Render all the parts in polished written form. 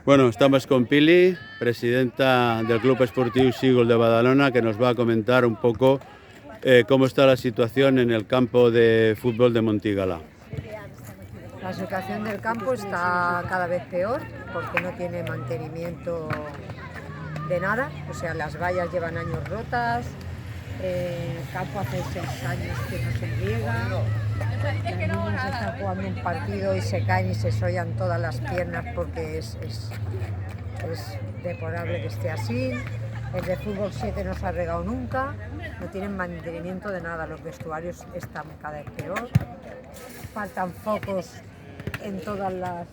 Bueno, estamos con Pili, presidenta del Club Esportiu Sigol de Badalona, que nos va a comentar un poco cómo está la situación en el campo de fútbol de Montigala. La situación del campo está cada vez peor porque no tiene mantenimiento de nada, o sea, las vallas llevan años rotas, el campo hace 6 años que no se riega, los niños están jugando un partido y se caen y se sollan todas las piernas porque es deplorable que esté así. El de fútbol 7 no se ha regado nunca, no tienen mantenimiento de nada, los vestuarios están cada vez peor, faltan focos en todas las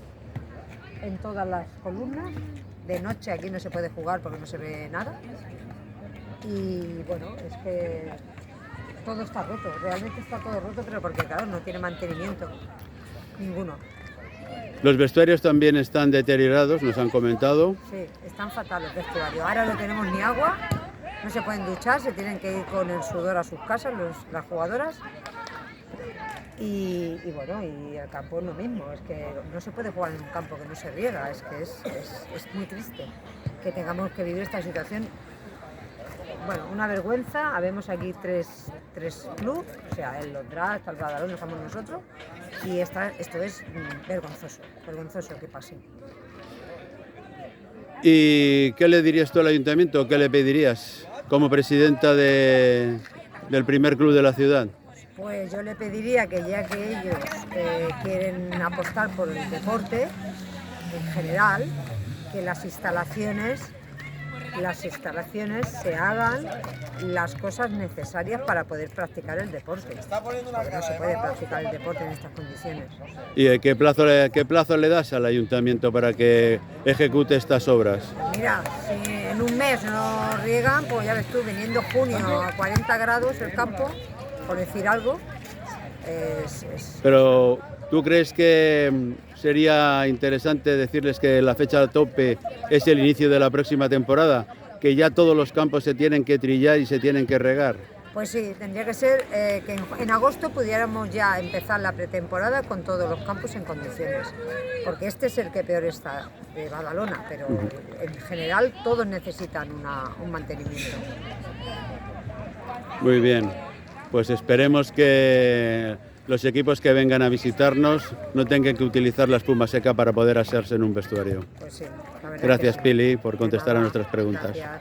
columnas, de noche aquí no se puede jugar porque no se ve nada y bueno, es que todo está roto, realmente está todo roto, pero porque claro, no tiene mantenimiento ninguno. Los vestuarios también están deteriorados, nos han comentado. Sí, están fatales los vestuarios. Ahora no tenemos ni agua, no se pueden duchar, se tienen que ir con el sudor a sus casas las jugadoras. Y bueno, y el campo es lo mismo, es que no se puede jugar en un campo que no se riega, es que es muy triste que tengamos que vivir esta situación. Bueno, una vergüenza, habemos aquí tres clubes, o sea, el Londra, el Badalona, estamos nosotros, y esto es vergonzoso que pase. ¿Y qué le dirías tú al ayuntamiento? ¿Qué le pedirías como presidenta del primer club de la ciudad? Pues yo le pediría que ya que ellos quieren apostar por el deporte en general, que las instalaciones se hagan las cosas necesarias para poder practicar el deporte. Porque no se puede practicar el deporte en estas condiciones. ¿Y qué plazo le das al ayuntamiento para que ejecute estas obras? Mira, si en un mes no riegan, pues ya ves tú, viniendo junio a 40 grados el campo, por decir algo, Pero ¿tú crees que sería interesante decirles que la fecha de tope es el inicio de la próxima temporada? Que ya todos los campos se tienen que trillar y se tienen que regar. Pues sí, tendría que ser que en agosto pudiéramos ya empezar la pretemporada con todos los campos en condiciones, porque este es el que peor está de Badalona, pero en general todos necesitan un mantenimiento. Muy bien, pues esperemos que los equipos que vengan a visitarnos no tengan que utilizar la espuma seca para poder asearse en un vestuario. Pues sí, la verdad. Gracias, que sí. Pili, por contestar a nuestras preguntas. Gracias.